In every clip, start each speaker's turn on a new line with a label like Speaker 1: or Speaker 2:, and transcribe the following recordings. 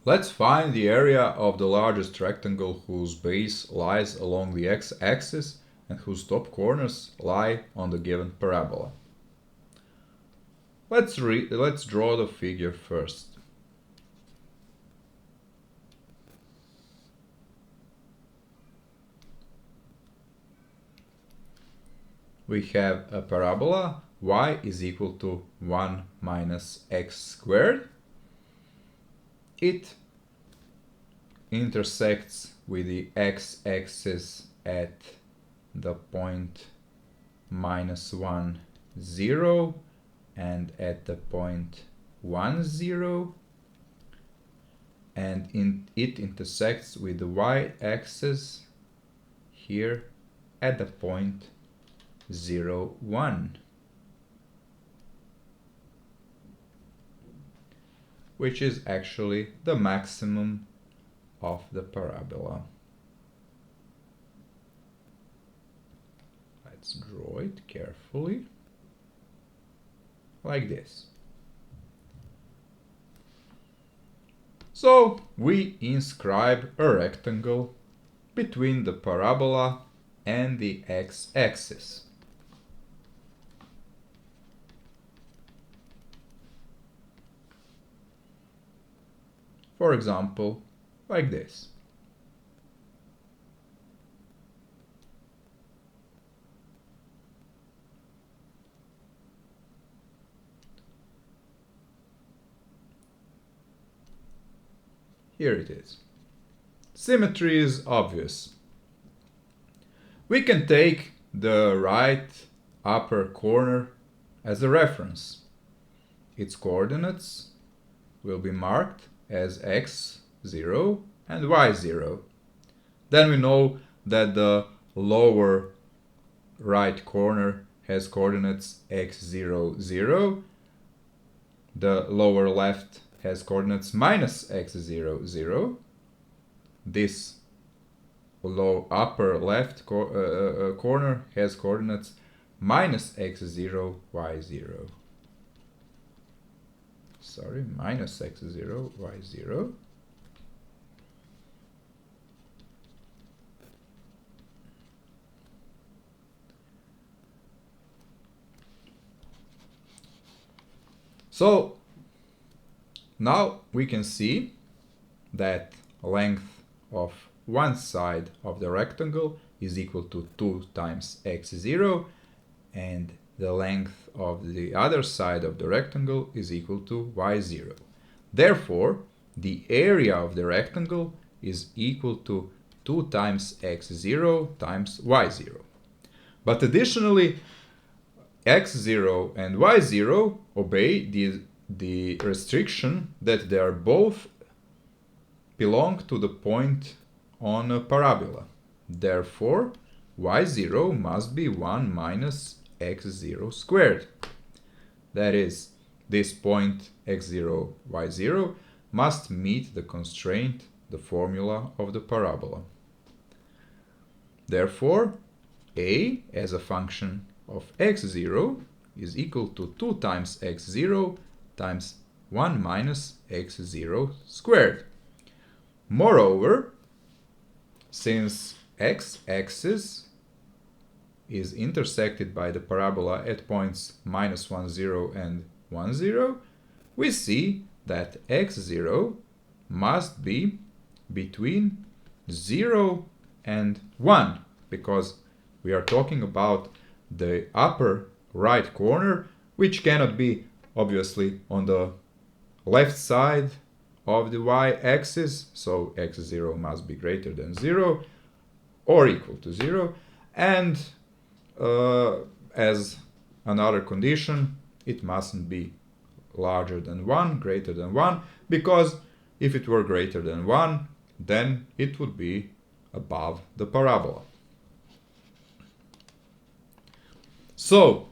Speaker 1: Let's find the area of the largest rectangle whose base lies along the x-axis and whose top corners lie on the given parabola. Let's draw the figure first. We have a parabola y is equal to 1 minus x squared. It intersects with the x-axis at the point -1, 0 and at the point 1, 0, and it intersects with the y-axis here at the point 0, 1, which is actually the maximum of the parabola. Let's draw it carefully, like this. So we inscribe a rectangle between the parabola and the x-axis. For example, like this. Here it is. Symmetry is obvious. We can take the right upper corner as a reference. Its coordinates will be marked as x0 and y0. Then we know that the lower right corner has coordinates x0, 0. The lower left has coordinates minus x0, 0. This upper left corner has coordinates minus x0, y0. Sorry, minus x0, y0. So now we can see that length of one side of the rectangle is equal to 2 times x0, and the length of the other side of the rectangle is equal to y0. Therefore, the area of the rectangle is equal to 2 times x0 times y0. But additionally, x0 and y0 obey the restriction that they are both belong to the point on a parabola. Therefore, y0 must be 1 minus x0 squared. That is, this point x0, y0 must meet the constraint, the formula of the parabola. Therefore, a as a function of x0 is equal to 2 times x0 times 1 minus x0 squared. Moreover, since x-axis is intersected by the parabola at points -1, 0 and 1, 0, we see that x0 must be between 0 and 1, because we are talking about the upper right corner, which cannot be obviously on the left side of the y-axis, so x0 must be greater than 0 or equal to 0, and as another condition, it mustn't be larger than 1, greater than 1, because if it were greater than 1, then it would be above the parabola. So,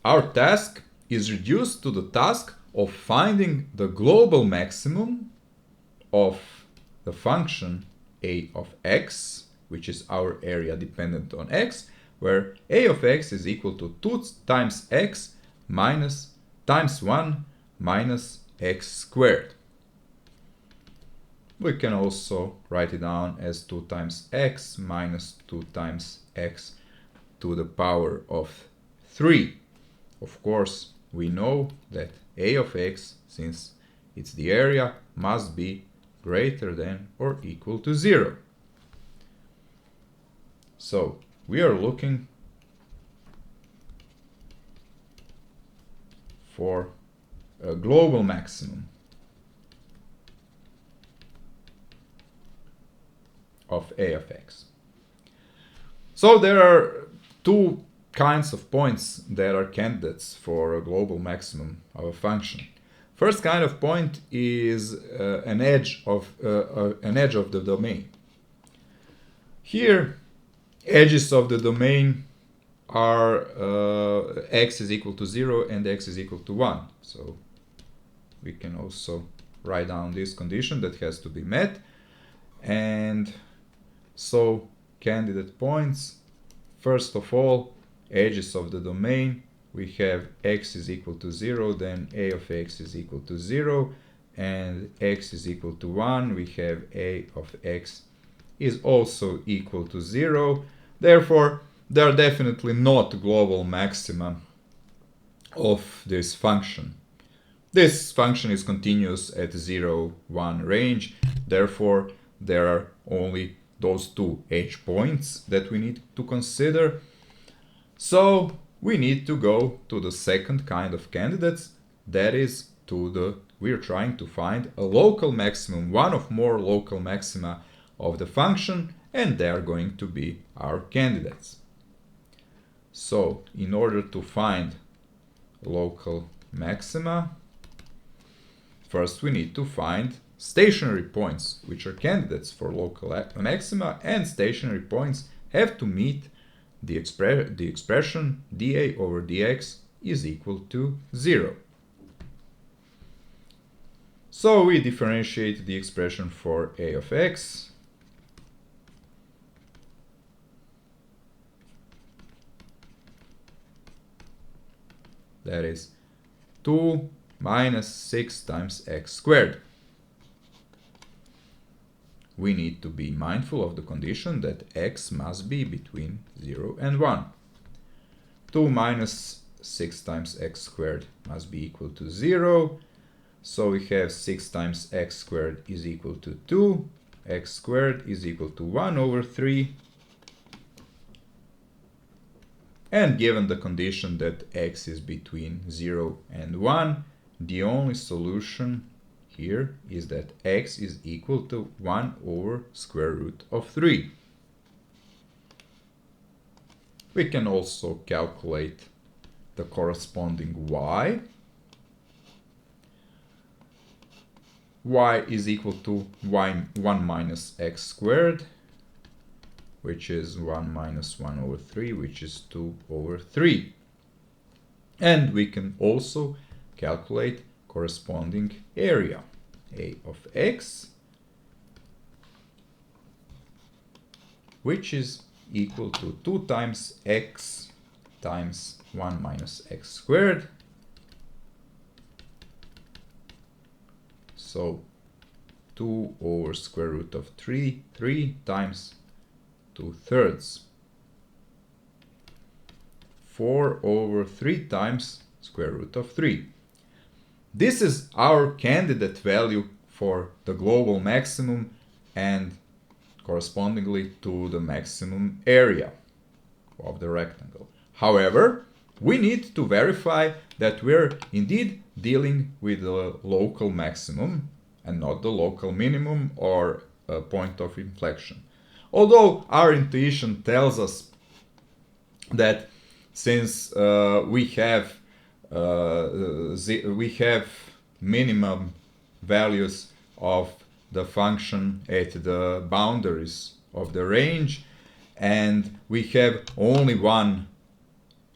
Speaker 1: our task is reduced to the task of finding the global maximum of the function a of x, which is our area dependent on x, where a of x is equal to 2 times x minus times 1 minus x squared. we can also write it down as 2 times x minus 2 times x to the power of 3. Of course, we know that a of x, since it's the area, must be greater than or equal to 0. So we are looking for a global maximum of a of x. So there are two kinds of points that are candidates for a global maximum of a function. First kind of point is an edge of the domain. Here, edges of the domain are x is equal to 0 and x is equal to 1. So we can also write down this condition that has to be met. And so candidate points, first of all, edges of the domain, we have x is equal to 0, then a of x is equal to 0, and x is equal to 1, we have a of x is also equal to 0. Therefore, they are definitely not global maxima of this function. This function is continuous at 0, 1 range. Therefore, there are only those two h points that we need to consider. So we need to go to the second kind of candidates, that is we're trying to find a local maximum, one of more local maxima of the function, and they are going to be our candidates. So in order to find local maxima, first we need to find stationary points, which are candidates for local maxima, and stationary points have to meet the expression dA over dx is equal to 0. So we differentiate the expression for a of x. That is 2 minus 6 times x squared. We need to be mindful of the condition that x must be between 0 and 1. 2 minus 6 times x squared must be equal to 0. So we have 6 times x squared is equal to 2. X squared is equal to 1 over 3. And given the condition that x is between 0 and 1, the only solution here is that x is equal to 1 over square root of 3. We can also calculate the corresponding y. Y is equal to 1 minus x squared, which is 1 minus 1 over 3, which is 2 over 3. And we can also calculate corresponding area, a of x, which is equal to 2 times x times 1 minus x squared. So 2 over square root of 3 times 2/3. 4 over 3 times square root of 3. This is our candidate value for the global maximum and correspondingly to the maximum area of the rectangle. However, we need to verify that we're indeed dealing with the local maximum and not the local minimum or a point of inflection. Although our intuition tells us that since we have minimum values of the function at the boundaries of the range, and we have only one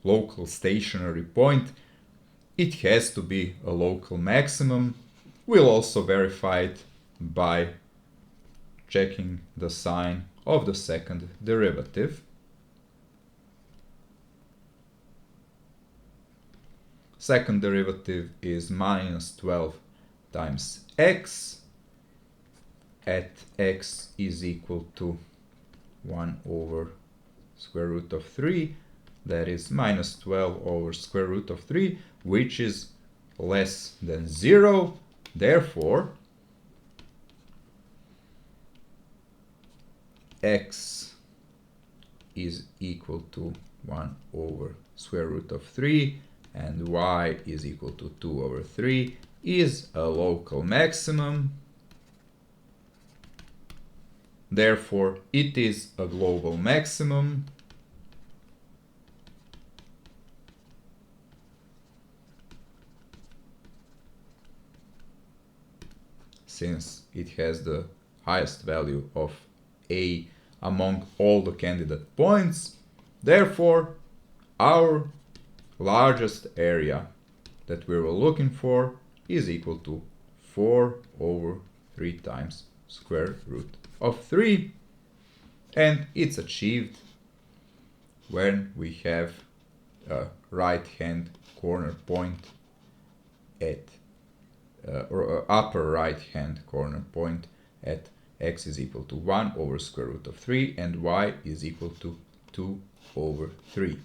Speaker 1: local stationary point, it has to be a local maximum. We'll also verify it by checking the sign of the second derivative. Second derivative is minus 12 times x, at x is equal to 1 over square root of 3, that is minus 12 over square root of 3, which is less than 0. Therefore, x is equal to 1 over square root of 3 and y is equal to 2 over 3 is a local maximum. Therefore, it is a global maximum. Since it has the highest value of a among all the candidate points. Therefore, our largest area that we were looking for is equal to 4 over 3 times square root of 3. And it's achieved when we have a right-hand corner point at or upper right-hand corner point at x is equal to 1 over square root of 3 and y is equal to 2 over 3.